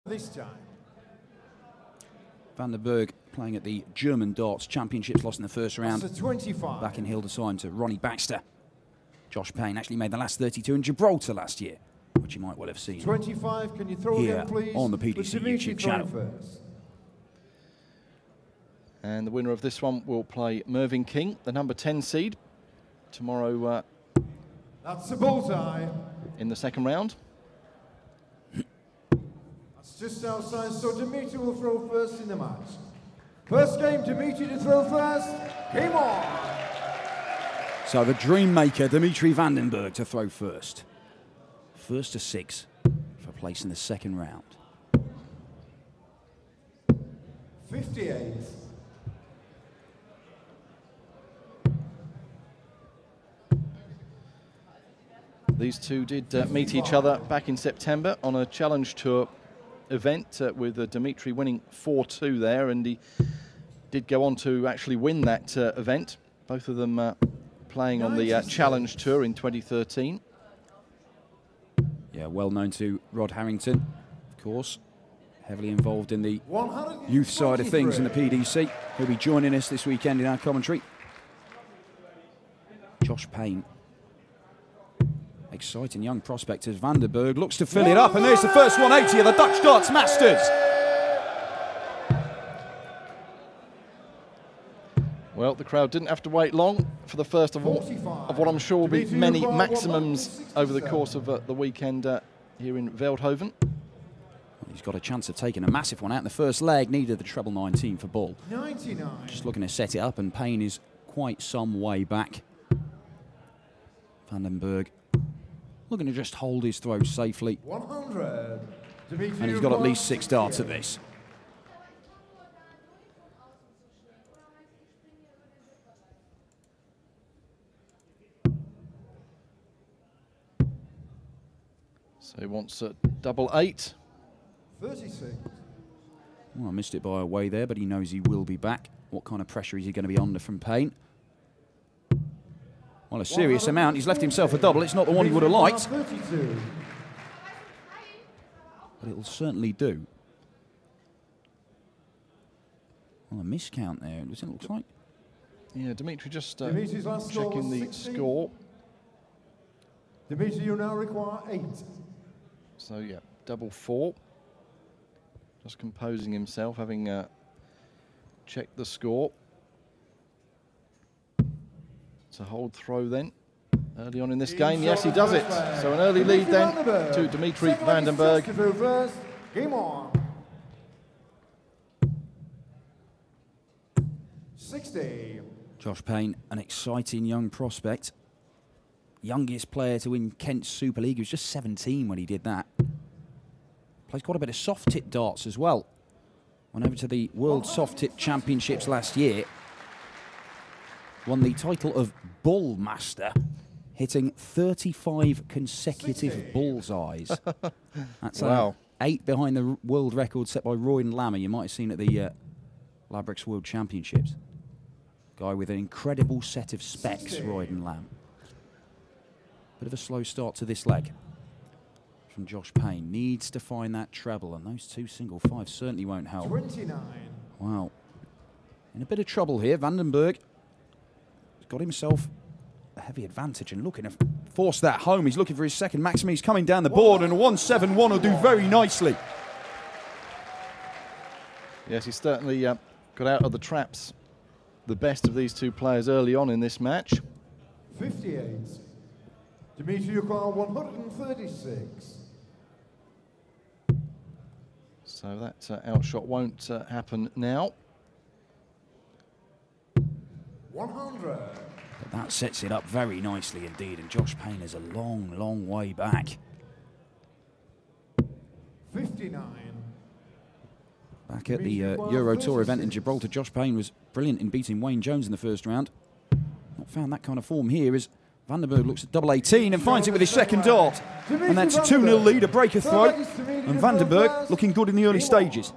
This time. Bergh playing at the German Darts Championships, lost in the first round. That's a 25. Back in Hildesheim to Ronnie Baxter. Josh Payne actually made the last 32 in Gibraltar last year, which you might well have seen 25, can you throw here again, please? on the PDC YouTube channel. First. And the winner of this one will play Mervyn King, the number 10 seed, tomorrow That's a bullseye. in the second round. That's just outside, so Dimitri will throw first in the match. First game, Dimitri to throw first. Game on. So the dream maker, Dimitri Bergh, to throw first. First to 6 for place in the second round. 58. These two did meet each other back in September on a Challenge Tour event with Dimitri winning 4-2 there, and he did go on to actually win that event. Both of them playing on the Challenge Tour in 2013. Yeah, well known to Rod Harrington, of course. Heavily involved in the youth side of things in the PDC. He'll be joining us this weekend in our commentary. Josh Payne. Exciting young prospect as Bergh looks to fill it up, and there's the first 180 of the Dutch Darts Masters. Well, the crowd didn't have to wait long for the first of what I'm sure will be many maximums over the course of the weekend here in Veldhoven. Well, he's got a chance of taking a massive one out in the first leg, needed the treble 19 for ball. 99. Just looking to set it up, and Payne is quite some way back. Bergh looking to just hold his throw safely. 100. Dimitri, And he's got at least 6 darts at this. So he wants a double 8. 36. Well, I missed it by a way there, but he knows he will be back. What kind of pressure is he going to be under from Payne? Well, a serious amount. He's left himself a double. It's not the one he would have liked, 32. but it'll certainly do. Well, a miscount there, does it look like? Yeah, Dimitri just Dimitri's last score checking was the 16. score. Dimitri, you now require 8. So yeah, double 4. Just composing himself, having checked the score. To hold throw then, early on in this game. Yes, he does it. So an early lead then to Dimitri Bergh. Game on. 60. Josh Payne, an exciting young prospect. Youngest player to win Kent Super League. He was just 17 when he did that. Plays quite a bit of soft tip darts as well. Went over to the World Soft Tip Championships last year. Won the title of Bull Master, hitting 35 consecutive bullseyes. That's wow. 8 behind the world record set by Royden Lammer. You might have seen at the Labrix World Championships. Guy with an incredible set of specs, Royden Lamb. Bit of a slow start to this leg from Josh Payne. Needs to find that treble, and those 2 single 5s certainly won't help. 29. Wow. In a bit of trouble here, Bergh. Got himself a heavy advantage and looking to force that home. He's looking for his second maximum. He's coming down the board, and a 1-7-1 will do very nicely. Yes, he certainly got out of the traps the best of these two players early on in this match. 58. Dimitri, you require 136. So that outshot won't happen now. 100. But that sets it up very nicely indeed, and Josh Payne is a long, long way back. 59. Back at the Euro Tour event in Gibraltar, Josh Payne was brilliant in beating Wayne Jones in the first round. Not found that kind of form here as Bergh looks at double 18 and finds it with his second dart. And that's a 2-0 lead, a breaker throw. And Bergh looking good in the early stages.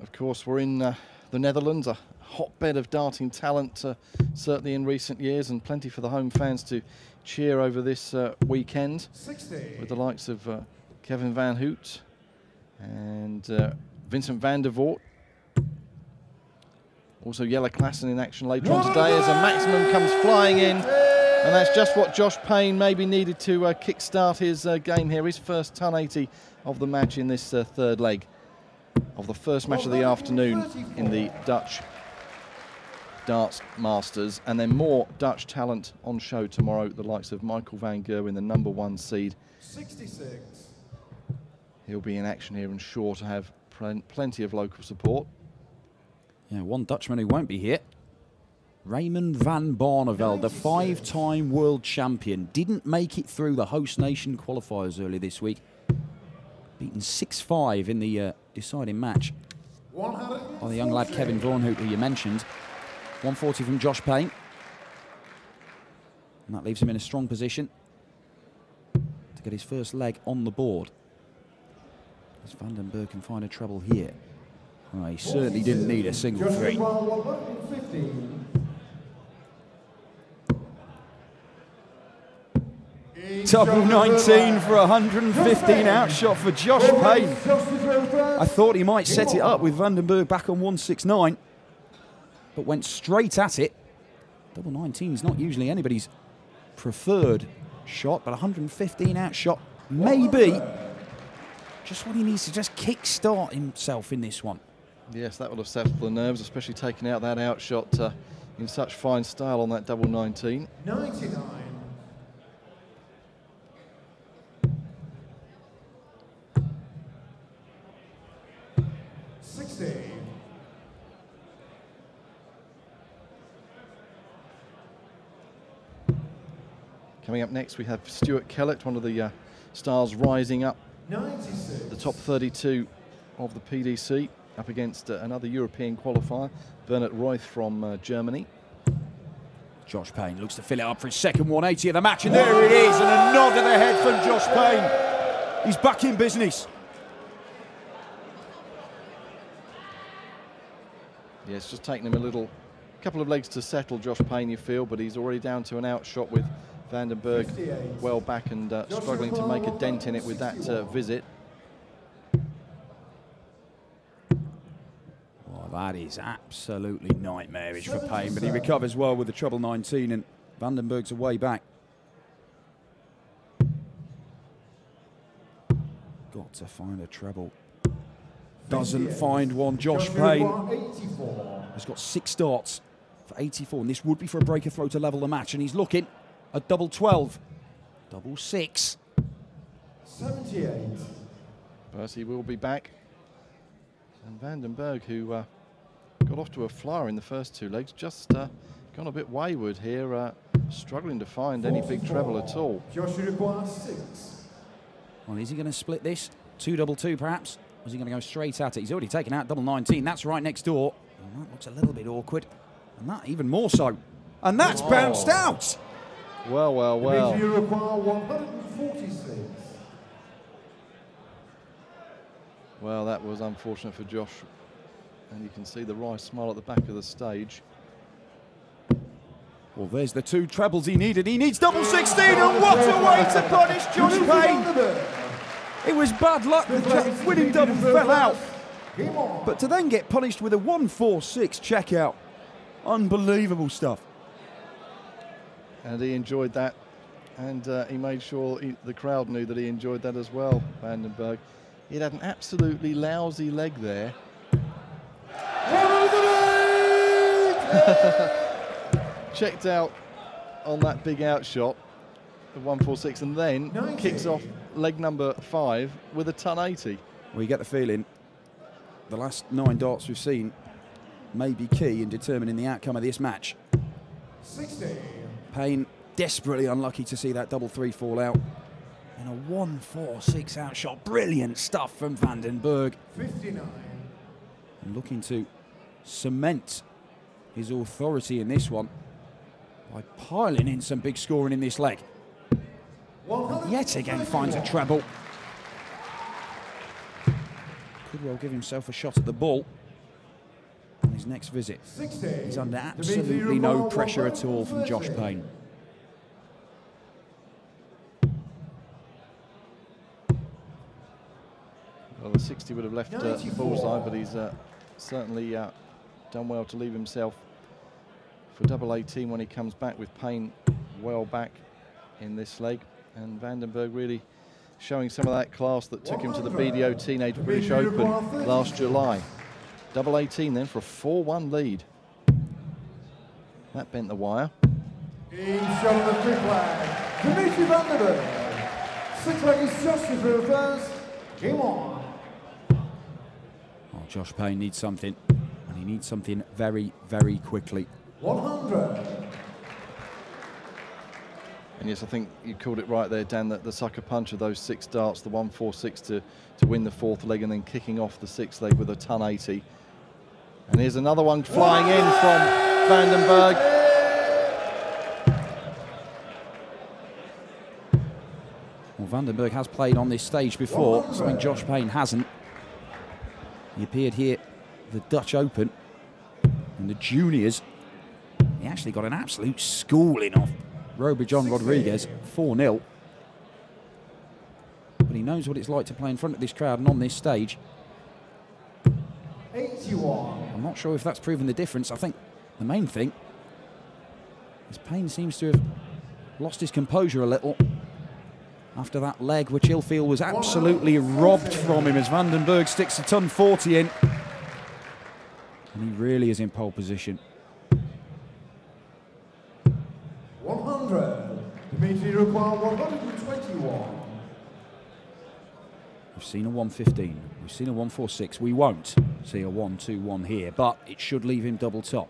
Of course, we're in the Netherlands, a hotbed of darting talent, certainly in recent years, and plenty for the home fans to cheer over this weekend 60. with the likes of Kevin Van Hoot and Vincent van der Voort. Also Jelle Klassen in action later on today as a maximum comes flying in. And that's just what Josh Payne maybe needed to kick-start his game here. His first ton 80 of the match in this third leg of the first match of the afternoon in the Dutch Darts Masters. And then more Dutch talent on show tomorrow. The likes of Michael van Gerwen, the #1 seed. 66. He'll be in action here and sure to have plenty of local support. Yeah, one Dutchman who won't be here. Raymond van Barneveld, the 5-time world champion, didn't make it through the host nation qualifiers earlier this week. Beaten 6-5 in the deciding match by the young lad Kevin Van Hoot, who you mentioned. 140 from Josh Payne. And that leaves him in a strong position to get his first leg on the board. As Van den Bergh can find a treble here. Oh, he certainly didn't need a single three. Double 19 for 115 outshot for Josh Payne. I thought he might set it up with Van den Bergh back on 169, but went straight at it. Double 19 is not usually anybody's preferred shot, but 115 outshot may be just what he needs to just kick-start himself in this one. Yes, that would have settled the nerves, especially taking out that outshot in such fine style on that double 19. 99. 60. Coming up next, we have Stuart Kellett, one of the stars rising up 96. the top 32 of the PDC, up against another European qualifier, Bernhard Reuth from Germany. Josh Payne looks to fill it up for his second 180 of the match, and there it is, and a nod of the head from Josh Payne. He's back in business. Yeah, it's just taken him a couple of legs to settle, Josh Payne, you feel, but he's already down to an outshot with Van den Bergh well back and struggling to make a dent in it with that visit. Well, that is absolutely nightmarish for Payne, but he recovers well with the treble 19, and Van den Bergh's away back. Got to find a treble. Doesn't find one. Josh Payne has got 6 darts for 84, and this would be for a breaker throw to level the match, and he's looking at double 12, double 6. 78. Percy will be back. And Van den Bergh, who got off to a flyer in the first 2 legs, just gone a bit wayward here, struggling to find any big treble at all. Joshua requires 6. Well, is he going to split this? 2 double 2 perhaps? Or is he going to go straight at it? He's already taken out double 19. That's right next door. And that looks a little bit awkward. And that even more so. And that's bounced out. Well, well, well. You require 146. Well, that was unfortunate for Josh. And you can see the wry smile at the back of the stage. Well, there's the 2 trebles he needed. He needs double 16, and what a way to punish Josh Payne. It was bad luck. The winning double fell out. But to then get punished with a 146 checkout, unbelievable stuff. And he enjoyed that. And he made sure the crowd knew that he enjoyed that as well, Van den Bergh. He had an absolutely lousy leg there. Checked out on that big outshot of 146, and then kicks off leg number 5 with a ton 80. Well, you get the feeling the last 9 darts we've seen may be key in determining the outcome of this match. 60. Payne desperately unlucky to see that double 3 fall out. And a 146 outshot. Brilliant stuff from Van den Bergh. 59. And looking to cement his authority in this one by piling in some big scoring in this leg. And yet again finds a treble. Could well give himself a shot at the ball on his next visit. 60. He's under absolutely no pressure at all from Josh Payne. Well, the 60 would have left the bullseye, but he's certainly done well to leave himself for double 18 when he comes back with Payne well back in this leg. And Vandenberg really showing some of that class that took him to the BDO Teenage British Open last July. Double 18 then for a 4-1 lead. That bent the wire. Being shown on the free flag, Dimitri Vandenberg. 6 leg is just for the first. Game on. Oh, Josh Payne needs something, and he needs something very, very quickly. 100. And yes, I think you called it right there, Dan, that the sucker punch of those 6 darts, the 1-4-6 to win the 4th leg, and then kicking off the 6th leg with a ton 80. And here's another one flying in from Vandenberg. Well, Vandenberg has played on this stage before, something Josh Payne hasn't. He appeared here at the Dutch Open in the juniors. He actually got an absolute schooling off John Rodriguez, 4-0. But he knows what it's like to play in front of this crowd and on this stage. 81. I'm not sure if that's proven the difference. I think the main thing is Payne seems to have lost his composure a little after that leg, which he'll feel was absolutely robbed from him as Vandenberg sticks a ton 40 in. And he really is in pole position. 100. Dimitri require 121. We've seen a 115. We've seen a 146. We won't see a 121 here, but it should leave him double top.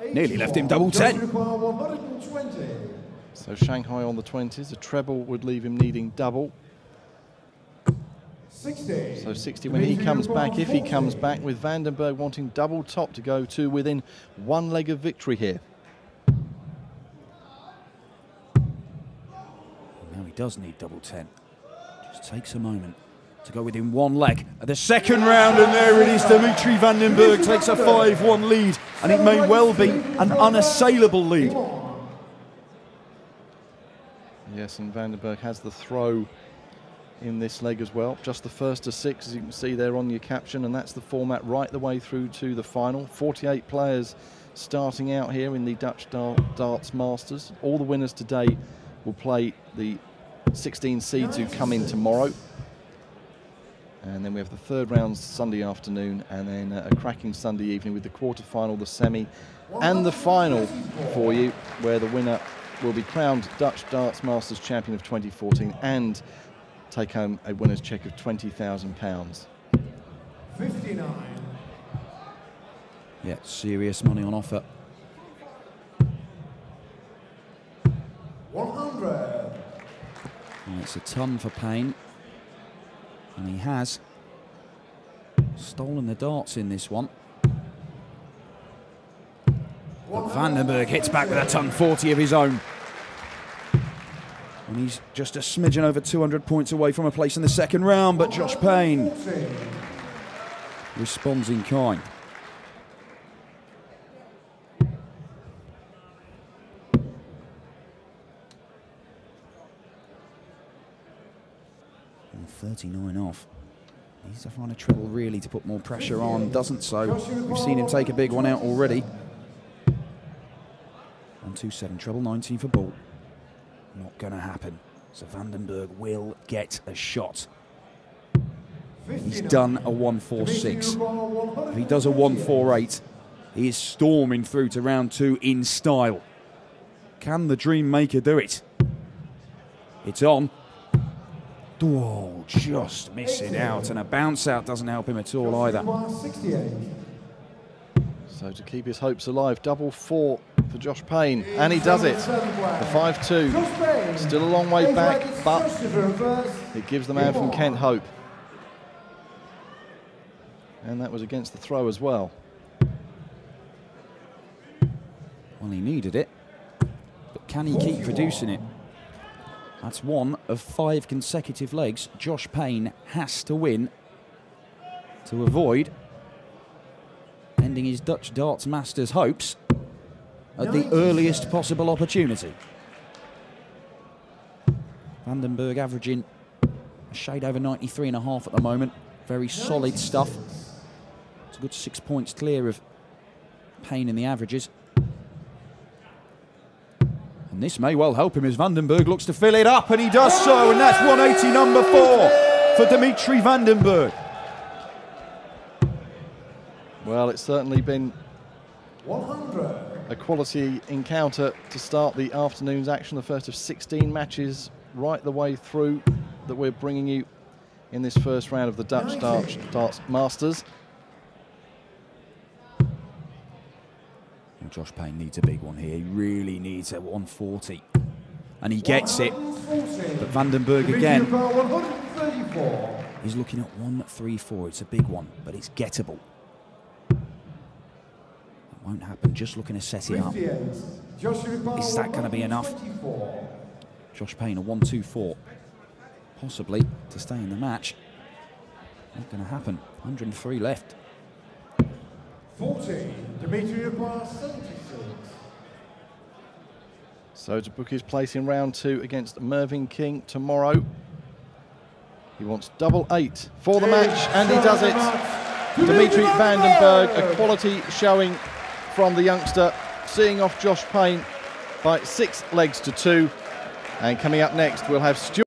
81. Nearly left him double 10. Require 120. So Shanghai on the 20s. A treble would leave him needing double. 60. So 60 when he comes back, if he comes back, with Vandenberg wanting double top to go to within 1 leg of victory here. Now he does need double 10. Just takes a moment to go within 1 leg at the second round, and there it is. Dimitri Vandenberg takes a 5-1 lead, and it may well be an unassailable lead. Yes, and Vandenberg has the throw in this leg as well. Just the first to 6, as you can see there on your caption, and that's the format right the way through to the final. 48 players starting out here in the Dutch Darts Masters. All the winners today will play the 16 seeds who come in tomorrow. And then we have the 3rd round Sunday afternoon, and then a cracking Sunday evening with the quarter-final, the semi, and the final for you, where the winner will be crowned Dutch Darts Masters Champion of 2014 and take home a winner's cheque of £20,000. 59. Yeah, serious money on offer. 100. And it's a ton for Payne. And he has stolen the darts in this one. But Vandenberg hits back with a ton 40 of his own. And he's just a smidgen over 200 points away from a place in the second round, but Josh Payne responds in kind. And 39 off. He's to find a treble really to put more pressure on, doesn't so. We've seen him take a big one out already. 1-2-7, treble 19 for ball. Not going to happen. So Vandenberg will get a shot. He's done a 1-4-6. If he does a 1-4-8, he is storming through to round 2 in style. Can the Dream Maker do it? It's on. Oh, just missing out, and a bounce out doesn't help him at all either. So to keep his hopes alive, double 4 for Josh Payne, and he does it. The 5-2, still a long way back, but it gives the man from Kent hope. And that was against the throw as well. Well, he needed it, but can he keep producing it? That's 1 of 5 consecutive legs Josh Payne has to win to avoid ending his Dutch Darts Masters hopes at the earliest possible opportunity. Vandenberg averaging A shade over 93.5 at the moment. Very solid stuff. It's a good 6 points clear of Payne in the averages. And this may well help him as Bergh looks to fill it up, and he does so, and that's 180 number 4 for Dimitri Bergh. Well, it's certainly been 100. a quality encounter to start the afternoon's action, the first of 16 matches right the way through that we're bringing you in this first round of the Dutch Darts Masters. Well, Josh Payne needs a big one here. He really needs a 140. And he gets it. But Bergh again is looking at 134. It's a big one, but it's gettable. Won't happen, just looking to set it up. Is that going to be enough? Josh Payne, a 1-2-4. Possibly to stay in the match. Not going to happen. 103 left. 40. Dimitri requires 76. So to book his place in round 2 against Mervyn King tomorrow. He wants double 8 for the match, and he does it. Dimitri Bergh, a quality showing from the youngster, seeing off Josh Payne by 6 legs to 2. And coming up next, we'll have Stuart